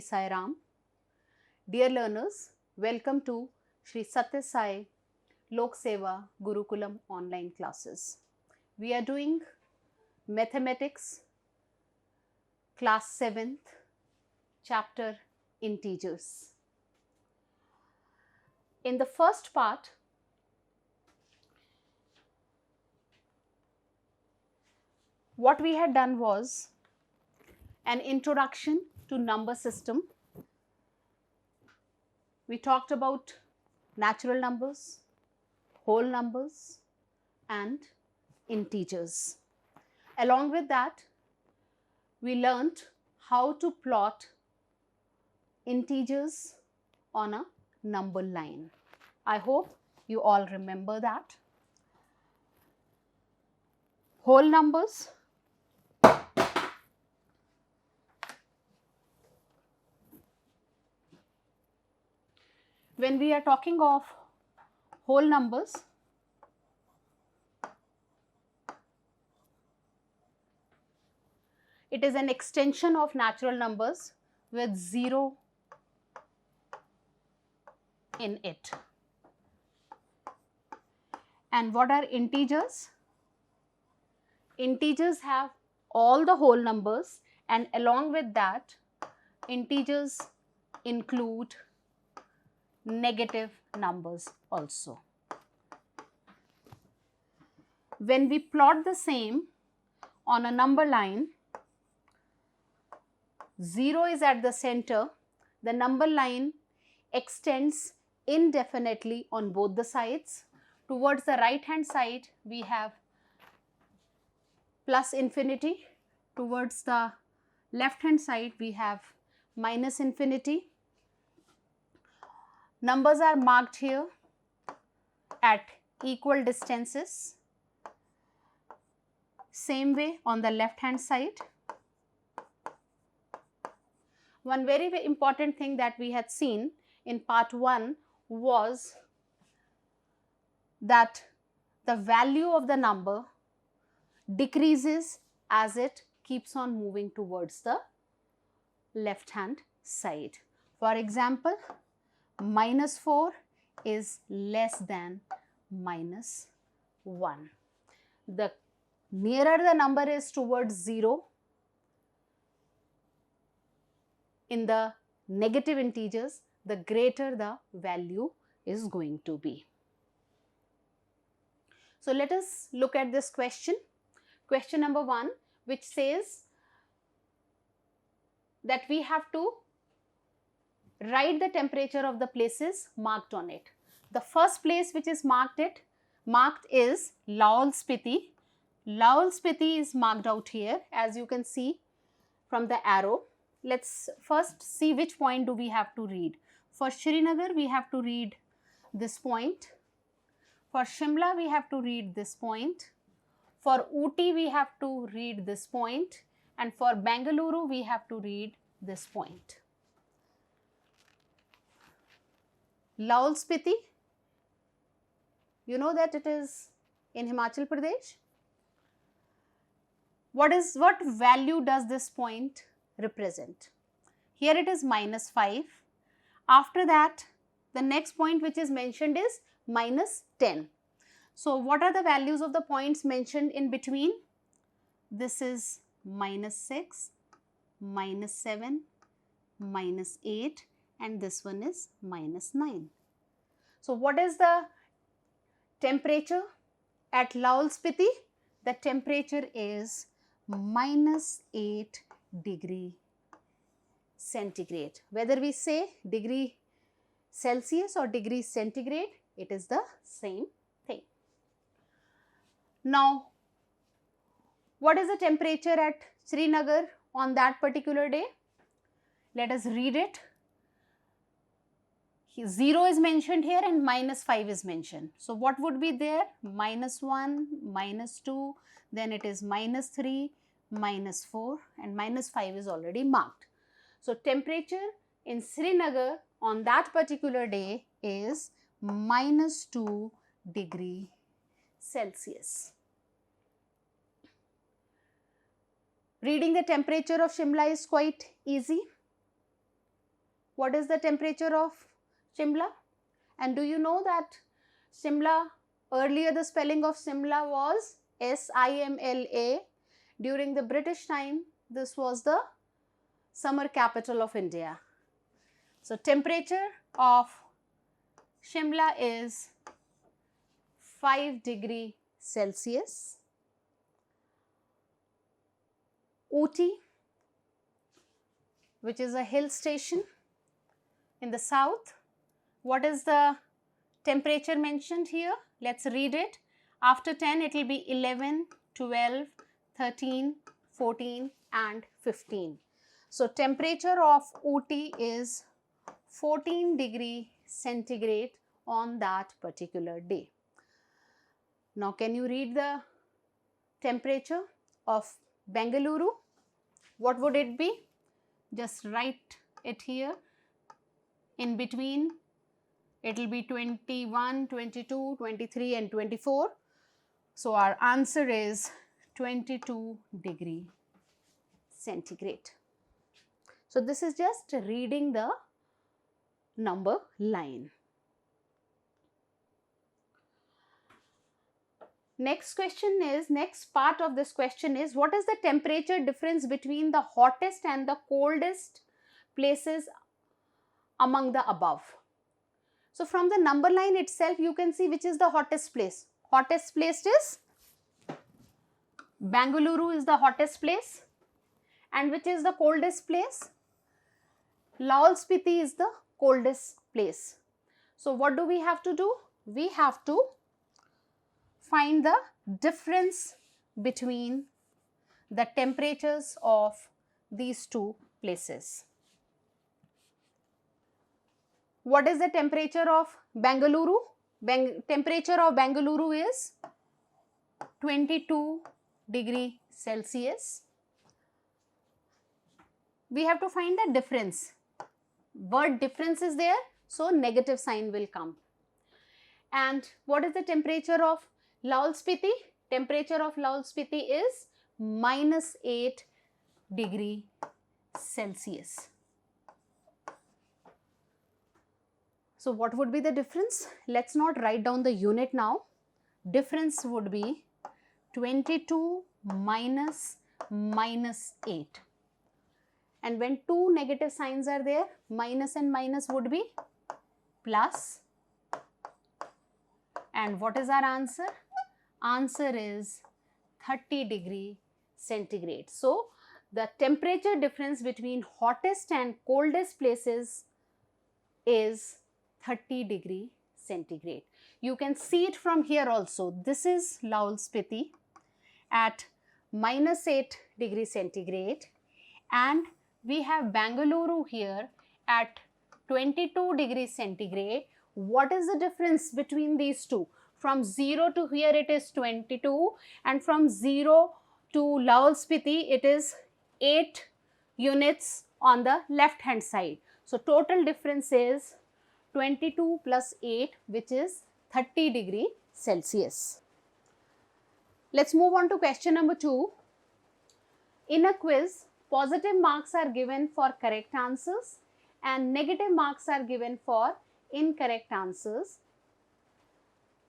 Shri Sai Ram. Dear learners, welcome to Shri Sathya Sai Lok Seva Gurukulam online classes. We are doing mathematics class 7th chapter integers. In the first part, what we had done was an introduction to number system. We talked about natural numbers, whole numbers and integers. Along with that, we learnt how to plot integers on a number line. I hope you all remember that. Whole numbers, when we are talking of whole numbers, it is an extension of natural numbers with 0 in it. And what are integers? Integers have all the whole numbers, and along with that, integers include negative numbers also. When we plot the same on a number line, 0 is at the center, the number line extends indefinitely on both the sides. Towards the right hand side, we have plus infinity. Towards the left hand side, we have minus infinity. Numbers are marked here at equal distances. Same way on the left hand side. One very, very important thing that we had seen in part 1 was that the value of the number decreases as it keeps on moving towards the left hand side. For example, -4 is less than -1. The nearer the number is towards 0 in the negative integers, the greater the value is going to be. So let us look at this question. Question number 1, which says that we have to write the temperature of the places marked on it. The first place which is marked is Lahaul Spiti. Lahaul Spiti is marked out here, as you can see from the arrow. Let's first see which point do we have to read. For Srinagar, we have to read this point. For Shimla, we have to read this point. For Ooty, we have to read this point. And for Bengaluru, we have to read this point. Lahaul Spiti, you know that it is in Himachal Pradesh. What value does this point represent? Here it is -5. After that, the next point which is mentioned is -10. So what are the values of the points mentioned in between? This is -6, -7, -8, and this one is -9. So what is the temperature at Lahaul Spiti? The temperature is -8 degree centigrade. Whether we say degree Celsius or degree centigrade, it is the same thing. Now, what is the temperature at Srinagar on that particular day? Let us read it. 0 is mentioned here and -5 is mentioned. So what would be there? -1, -2, then it is -3, -4, and -5 is already marked. So temperature in Srinagar on that particular day is -2 degree Celsius. Reading the temperature of Shimla is quite easy. What is the temperature of Shimla? And do you know that Shimla, earlier the spelling of Shimla was S-I-M-L-A. During the British time, this was the summer capital of India. So temperature of Shimla is 5 degrees Celsius. Ooty, which is a hill station in the south, what is the temperature mentioned here? Let's read it. After 10, it will be 11, 12, 13, 14 and 15. So temperature of Ooty is 14 degrees centigrade on that particular day. Now can you read the temperature of Bengaluru? What would it be? Just write it here. In between, it will be 21, 22, 23 and 24. So our answer is 22 degrees centigrade. So this is just reading the number line. Next part of this question is, what is the temperature difference between the hottest and the coldest places among the above? So from the number line itself, you can see which is the hottest place. Hottest place is Bengaluru is the hottest place. And which is the coldest place? Lahaul Spiti is the coldest place. So what do we have to do? We have to find the difference between the temperatures of these two places. What is the temperature of Bengaluru? Temperature of Bengaluru is 22 degrees Celsius. We have to find the difference. Word difference is there, so negative sign will come. And what is the temperature of Lahaul Spiti? Temperature of Lahaul Spiti is -8 degrees Celsius. So what would be the difference? Let's not write down the unit now. Difference would be 22 minus -8. And when two negative signs are there, minus and minus would be plus. And what is our answer? Answer is 30 degrees centigrade. So the temperature difference between hottest and coldest places is 30 degrees centigrade. You can see it from here also. This is Lahaul Spiti at -8 degrees centigrade, and we have Bengaluru here at 22 degrees centigrade. What is the difference between these two? From 0 to here it is 22, and from 0 to Lahaul Spiti it is 8 units on the left hand side. So total difference is 22 plus 8, which is 30 degrees Celsius. Let's move on to question number 2. In a quiz, positive marks are given for correct answers and negative marks are given for incorrect answers.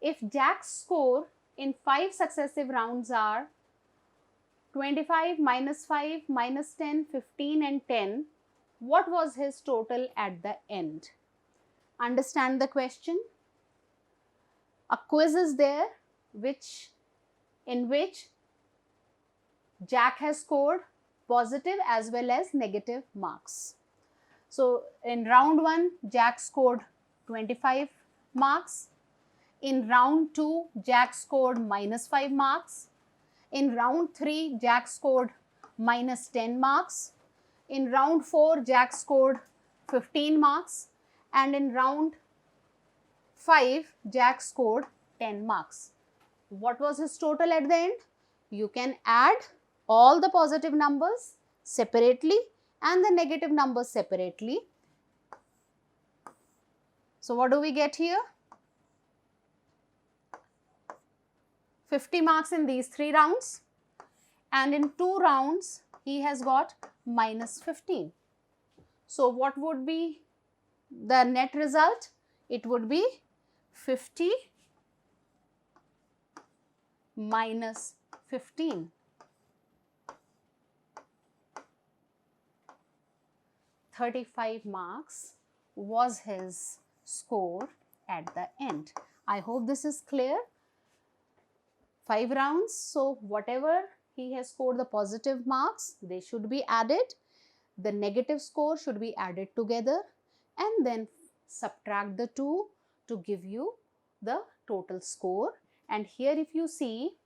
If Jack's score in 5 successive rounds are 25, -5, -10, 15 and 10, what was his total at the end? Understand the question. A quiz is there in which Jack has scored positive as well as negative marks. So in round 1, Jack scored 25 marks. In round 2, Jack scored -5 marks. In round 3, Jack scored -10 marks. In round 4, Jack scored 15 marks. And in round 5, Jack scored 10 marks. What was his total at the end? You can add all the positive numbers separately and the negative numbers separately. So what do we get here? 50 marks in these 3 rounds, and in 2 rounds he has got -15. So what would be the net result, it would be 50 minus 15. 35 marks was his score at the end. I hope this is clear. 5 rounds, so whatever he has scored the positive marks, they should be added. The negative score should be added together and then subtract the two to give you the total score. And here if you see,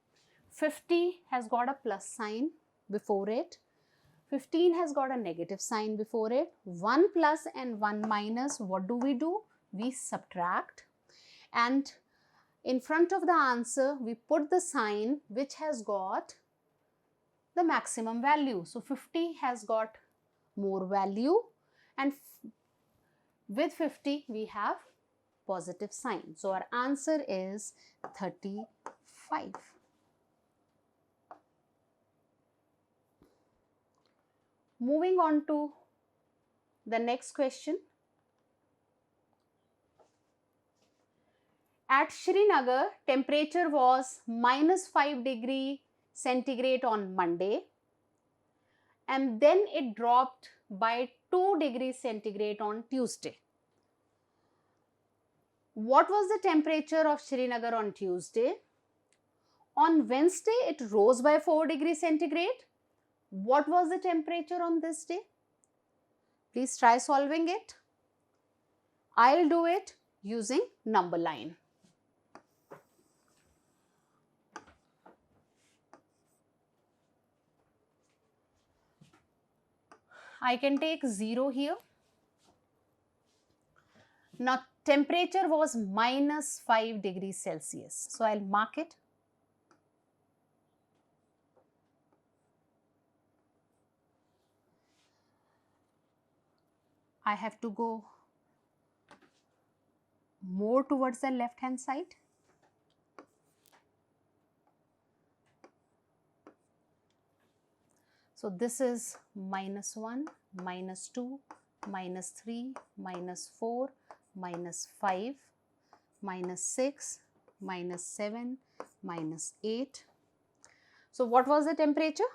50 has got a plus sign before it, 15 has got a negative sign before it. 1 plus and 1 minus, what do? We subtract, and in front of the answer we put the sign which has got the maximum value. So 50 has got more value, and with 50 we have positive sign. So our answer is 35. Moving on to the next question. At Srinagar, temperature was -5 degree centigrade on Monday, and then it dropped by 2 degrees centigrade on Tuesday. What was the temperature of Srinagar on Tuesday? On Wednesday, it rose by 4 degrees centigrade. What was the temperature on this day? Please try solving it. I'll do it using number line. I can take 0 here. Now temperature was -5 degrees Celsius. So I'll mark it. I have to go more towards the left hand side. So this is -1, -2, -3, -4, -5, -6, -7, -8. So what was the temperature?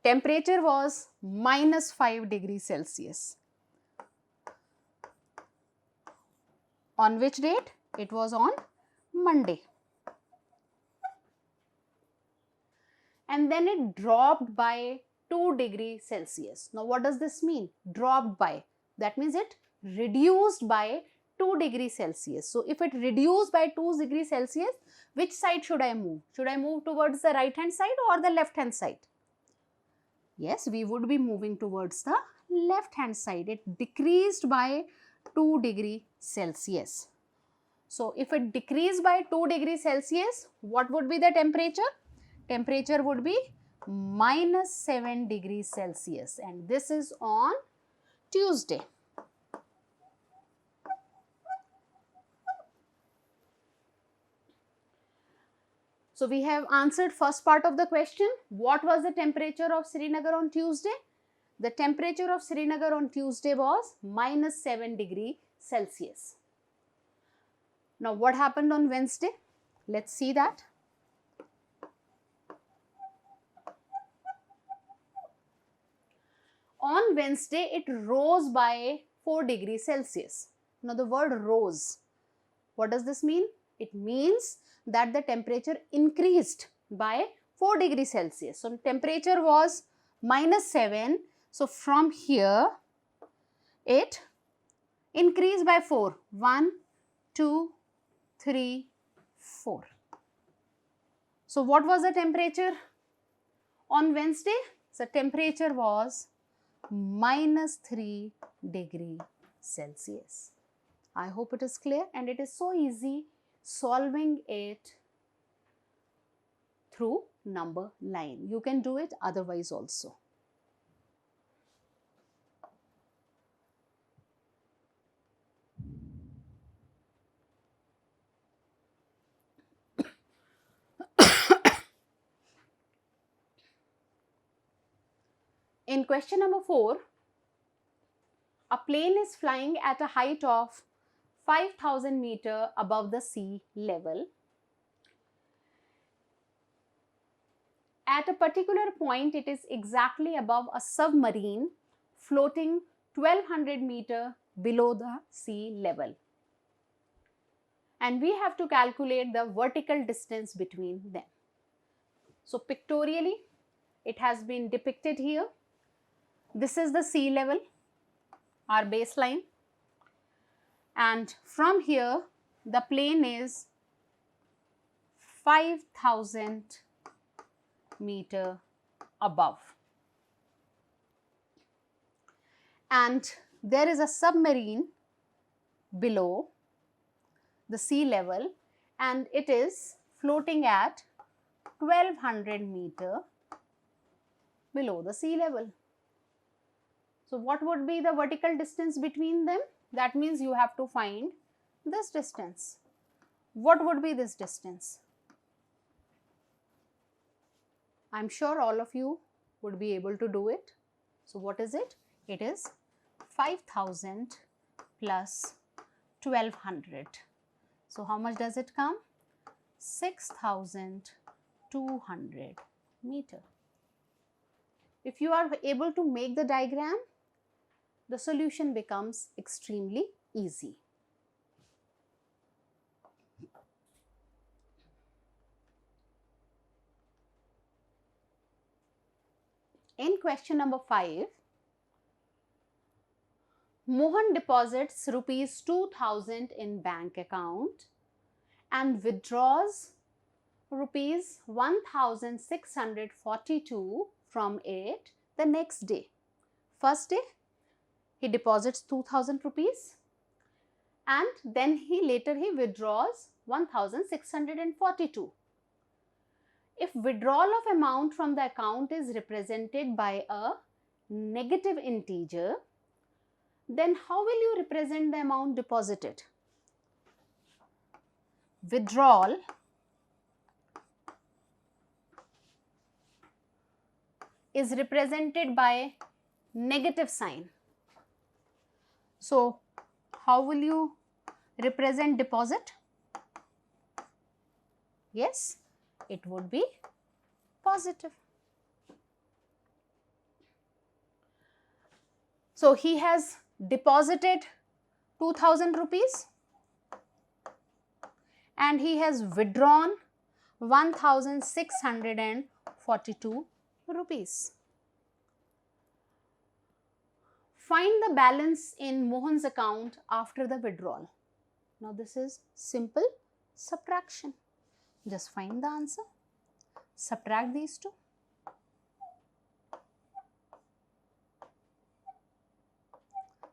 Temperature was -5 degrees Celsius. On which date? It was on Monday. And then it dropped by 2 degrees Celsius. Now what does this mean? Dropped by. That means it reduced by 2 degrees Celsius. So if it reduced by 2 degrees Celsius, which side should I move? Should I move towards the right hand side or the left hand side? Yes, we would be moving towards the left hand side. It decreased by 2 degrees Celsius. So if it decreased by 2 degrees Celsius, what would be the temperature? Temperature would be -7 degrees Celsius, and this is on Tuesday. So we have answered first part of the question. What was the temperature of Srinagar on Tuesday? The temperature of Srinagar on Tuesday was -7 degrees Celsius. Now what happened on Wednesday? Let's see that. On Wednesday, it rose by 4 degrees Celsius. Now the word rose, what does this mean? It means that the temperature increased by 4 degrees Celsius. So temperature was -7. So from here, it increased by 4. 1, 2, 3, 4. So what was the temperature on Wednesday? So temperature was -3 degrees Celsius. I hope it is clear, and it is so easy solving it through number line. You can do it otherwise also. In question number 4, a plane is flying at a height of 5,000 meter above the sea level. At a particular point, it is exactly above a submarine floating 1200 meter below the sea level. And we have to calculate the vertical distance between them. So pictorially, it has been depicted here. This is the sea level, our baseline. And from here, the plane is 5,000 meter above. And there is a submarine below the sea level, and it is floating at 1200 meter below the sea level. So what would be the vertical distance between them? That means you have to find this distance. What would be this distance? I'm sure all of you would be able to do it. So what is it? It is 5,000 plus 1200. So how much does it come? 6,200 meter. If you are able to make the diagram, the solution becomes extremely easy. In question number 5, Mohan deposits rupees 2,000 in bank account and withdraws rupees 1,642 from it the next day. First day, he deposits 2,000 rupees and then later he withdraws 1,642. If withdrawal of amount from the account is represented by a negative integer, then how will you represent the amount deposited? Withdrawal is represented by negative sign. So how will you represent deposit? Yes, it would be positive. So he has deposited 2,000 rupees and he has withdrawn 1,642 rupees. Find the balance in Mohan's account after the withdrawal. Now this is simple subtraction. Just find the answer, subtract these two.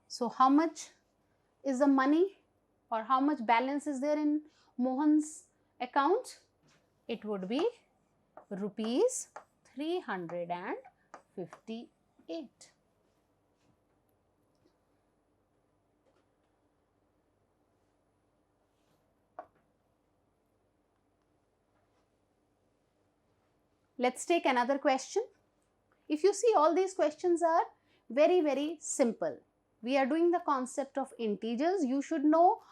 So how much is the money or how much balance is there in Mohan's account? It would be rupees 358. Let's take another question. If you see, all these questions are very, very simple. We are doing the concept of integers. You should know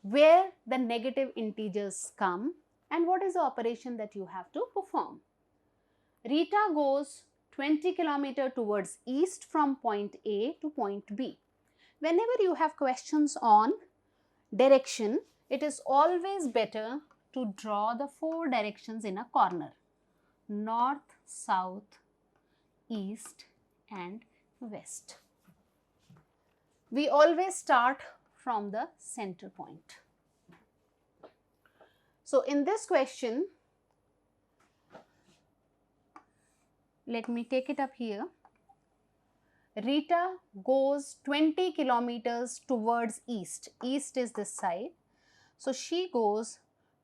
where the negative integers come and what is the operation that you have to perform. Rita goes 20 km towards east from point A to point B. Whenever you have questions on direction, it is always better to draw the 4 directions in a corner: north, south, east and west. We always start from the center point. So in this question, let me take it up here. Rita goes 20 kilometers towards east. East is this side. So she goes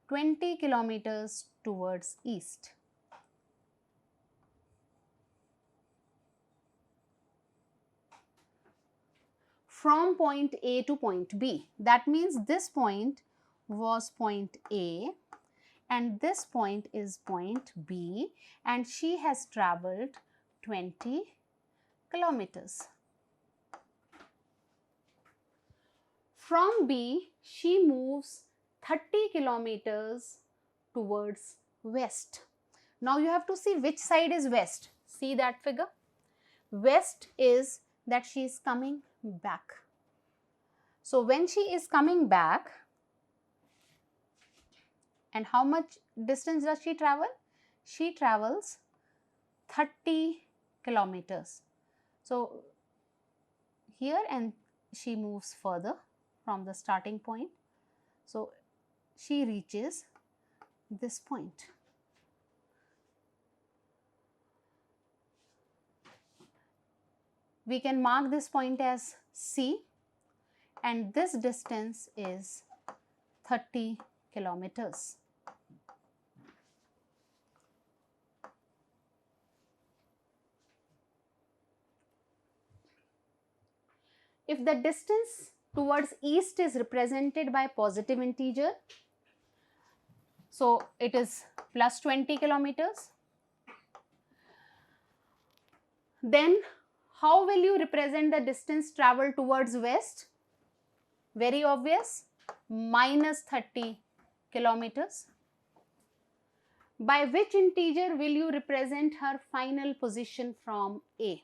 20 kilometers towards east. From point A to point B. That means this point was point A and this point is point B, and she has travelled 20 kilometers. From B, she moves 30 kilometers towards west. Now you have to see which side is west. See that figure? West is that she is coming back. So when she is coming back, and how much distance does she travel? She travels 30 kilometers. So here, and she moves further from the starting point. So she reaches this point. We can mark this point as C, and this distance is 30 kilometers. If the distance towards east is represented by positive integer, so it is plus 20 kilometers, then how will you represent the distance traveled towards west? Very obvious, minus 30 kilometers. By which integer will you represent her final position from A?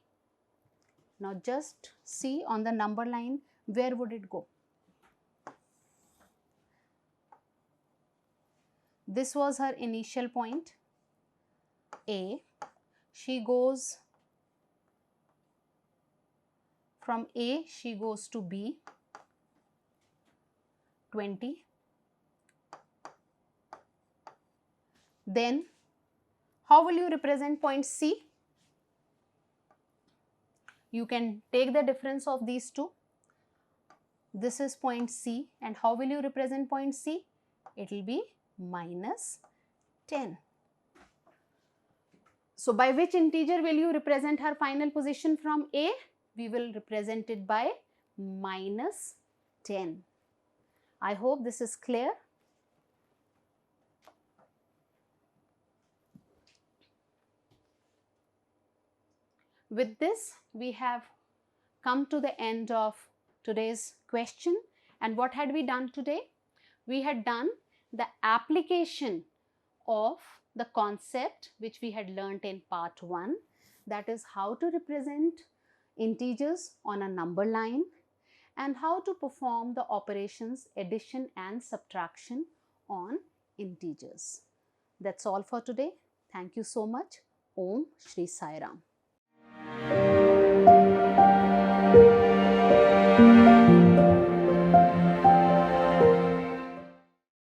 Now just see on the number line, where would it go? This was her initial point, A. She goes from A, she goes to B, 20. Then how will you represent point C? You can take the difference of these two. This is point C, and how will you represent point C? It will be minus 10. So by which integer will you represent her final position from A? We will represent it by minus 10. I hope this is clear. With this, we have come to the end of today's question. And what had we done today? We had done the application of the concept which we had learnt in part 1, that is how to represent integers on a number line and how to perform the operations addition and subtraction on integers. That's all for today. Thank you so much. Om Shri Sai Ram.